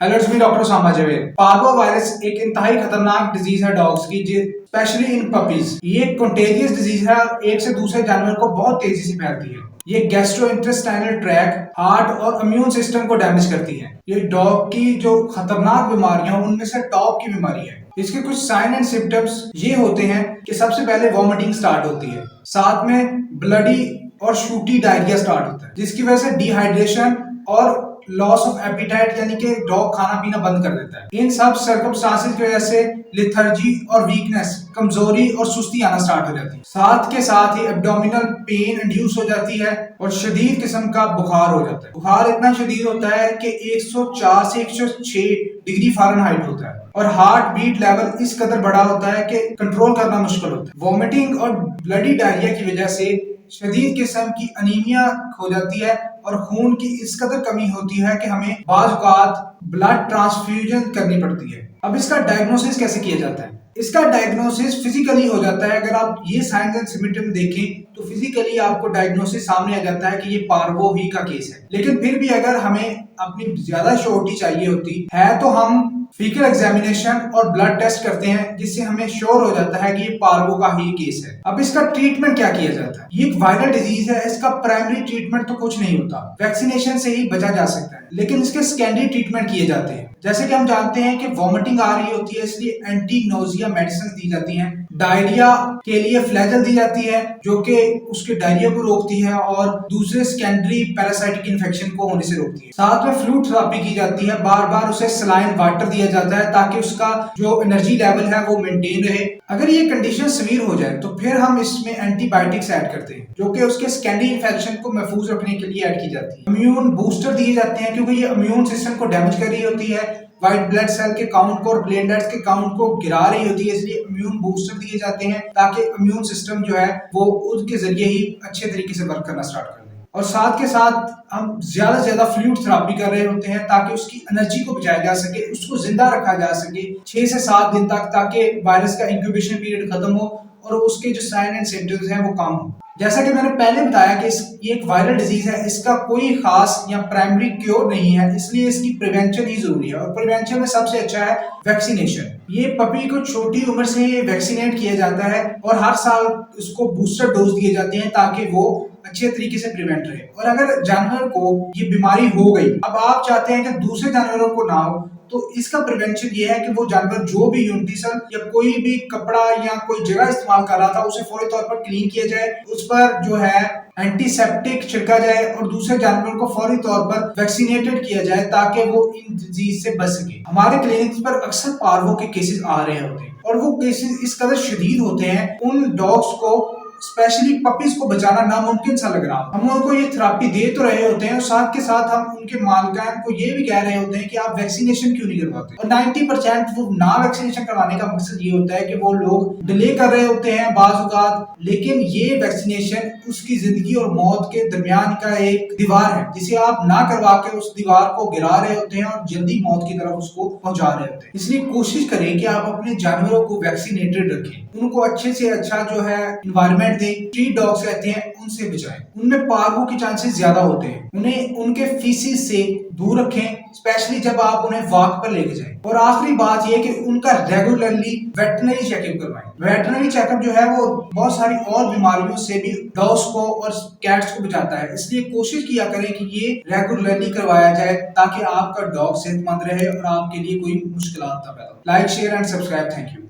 Hello it's me doctor Usama Javed. Parvo virus एक इंतहाई खतरनाक डिजीज है डॉग्स की, स्पेशली इन पपीज। ये एक कंटेजियस डिजीज है और एक से दूसरे जानवर को बहुत तेजी से फैलती है। ये गैस्ट्रोइंटेस्टाइनल ट्रैक्ट, हार्ट और इम्यून सिस्टम को डैमेज करती है। ये डॉग की जो खतरनाक बीमारियां उनमें से टॉप की बीमारी है। इसके कुछ साइन एंड सिम्टम्स ये होते हैं कि सबसे पहले वॉमिटिंग स्टार्ट होती है, साथ में ब्लडी और शूटी डायरिया स्टार्ट होता है, जिसकी वजह से डिहाइड्रेशन और लॉस ऑफ एपिटाइट यानी कि डॉग खाना पीना बंद कर देता है। इन सब सर्कमस्टांसेस की वजह से लिथर्जी और वीकनेस, कमजोरी और सुस्ती आना स्टार्ट हो जाती है। साथ के साथ ही एब्डोमिनल पेन इंड्यूस हो जाती है और शदीद किस्म का बुखार हो जाता है। बुखार इतना शदीद होता है कि 104 से 106 डिग्री फ़ारेनहाइट होता है और हार्ट बीट लेवल इस कदर बड़ा होता है कि कंट्रोल करना मुश्किल होता है। वॉमिटिंग और ब्लडी डायरिया की वजह से शदीद किस्म की अनीमिया हो जाती है और खून की इस कदर कमी होती है कि हमें बाज़ औक़ात ब्लड ट्रांसफ्यूजन करनी पड़ती है। अब इसका डायग्नोसिस कैसे किया जाता है? इसका डायग्नोसिस फिजिकली हो जाता है। अगर आप ये साइंस एंड सिम्टम देखें तो फिजिकली आपको डायग्नोसिस सामने आ जाता है कि ये पार्वो ही का केस है। लेकिन फिर भी अगर हमें अपनी ज्यादा श्योरिटी चाहिए होती है तो हम फीकल एग्जामिनेशन और ब्लड टेस्ट करते हैं, जिससे हमें श्योर हो जाता है कि ये पार्वो का ही केस है। अब इसका ट्रीटमेंट क्या किया जाता है? ये एक वायरल डिजीज है, इसका प्राइमरी ट्रीटमेंट तो कुछ नहीं होता, वैक्सीनेशन से ही बचा जा सकता है। लेकिन इसके सेकेंडरी ट्रीटमेंट किए जाते हैं। जैसे कि हम जानते हैं कि वॉमिटिंग आ रही होती है, इसलिए एंटी नोजिया मेडिसिन दी जाती हैं। डायरिया के लिए फ्लैजल दी जाती है जो कि उसके डायरिया को रोकती है और दूसरे सेकेंडरी पैरासाइटिक इन्फेक्शन को होने से रोकती है। साथ में फ्लू थेरेपी की जाती है, बार बार उसे सलाइन वाटर दिया जाता है ताकि उसका जो एनर्जी लेवल है वो मेंटेन रहे। अगर ये कंडीशन सीवियर हो जाए तो फिर हम इसमें एंटीबायोटिक्स ऐड करते हैं जो कि उसके सेकेंडरी इन्फेक्शन को महफूज रखने के लिए ऐड की जाती है। इम्यून बूस्टर दिए जाते हैं क्योंकि ये इम्यून सिस्टम को डैमेज कर रही होती है, व्हाइट ब्लड सेल के काउंट को और प्लेटलेट्स के काउंट को गिरा रही होती है, इसलिए इम्यून बूस्टर दिए जाते हैं ताकि इम्यून सिस्टम जो है वो उसके जरिए ही अच्छे तरीके से वर्क करना स्टार्ट कर दे। और साथ के साथ हम ज्यादा से ज्यादा फ्लूइड थेरेपी कर रहे होते हैं ताकि उसकी एनर्जी को बचाया जा सके, उसको जिंदा रखा जा सके 6 से 7 दिन तक, ताकि वायरस का इंक्यूबेशन पीरियड खत्म हो और उसके जो साइन एंड सिम्टम्स हैं वो कम हो। जैसा कि मैंने पहले बताया कि ये एक वायरल डिजीज है, इसका कोई खास या प्राइमरी क्योर नहीं है, इसलिए इसकी प्रिवेंशन ही जरूरी है और प्रिवेंशन में सबसे अच्छा है वैक्सीनेशन। ये पपी को छोटी उम्र से वैक्सीनेट किया जाता है और हर साल उसको बूस्टर डोज दिए जाते हैं ताकि वो अच्छे तरीके से प्रिवेंट रहे। और अगर जानवर को ये बीमारी हो गई, अब आप चाहते हैं कि दूसरे जानवरों को ना हो, तो इसका प्रिवेंशन ये है कि वो जानवर जो भी यूटिलिटी या कोई भी कपड़ा या कोई जगह इस्तेमाल कर रहा था उसे फौरी तौर पर क्लीन किया जाए, उस पर जो है एंटीसेप्टिक छिड़का जाए और दूसरे जानवर को फौरी तौर पर वैक्सीनेटेड किया जाए ताकि वो इन डिजीज से बच सके। हमारे क्लिनिक्स पर अक्सर पार्वो के केसेस आ रहे होते हैं और वो केसेस इस कदर शदीद होते हैं, उन डॉग्स को स्पेशली पपीज को बचाना नामुमकिन सा लग रहा है। हम उनको ये थेरेपी दे तो रहे होते हैं और साथ के साथ हम उनके मालिकान को ये भी कह रहे होते हैं कि आप वैक्सीनेशन क्यों नहीं करवाते। और 90% वो ना वैक्सीनेशन करवाने का मकसद ये होता है कि वो लोग डिले कर रहे होते हैं बाज़ औक़ात, लेकिन ये वैक्सीनेशन उसकी जिंदगी और मौत के दरमियान का एक दीवार है जिसे आप ना करवा के उस दीवार को गिरा रहे होते हैं और जल्दी मौत की तरफ उसको पहुंचा रहे होते हैं। इसलिए कोशिश करें कि आप अपने जानवरों को वैक्सीनेटेड रखें, उनको अच्छे से अच्छा जो है इन्वायरमेंट दें। स्ट्रीट डॉग्स रहते हैं उनसे बचाएं, उनमें पार्वो के चांसेस ज्यादा होते हैं। उन्हें उनके फीसिस से दूर रखें, स्पेशली जब आप उन्हें वॉक पर लेके जाएं। और आखिरी बात यह कि उनका रेगुलरली वेटरनरी चेकअप करवाएं। वेटरनरी चेकअप जो है वो बहुत सारी और बीमारियों से भी डॉग्स को और कैट्स को बचाता है, इसलिए कोशिश किया करें कि ये रेगुलरली करवाया जाए ताकि आपका डॉग सेहतमंद रहे और आपके लिए कोई मुश्किल ना पैदा हो। Like, share and subscribe. Thank you.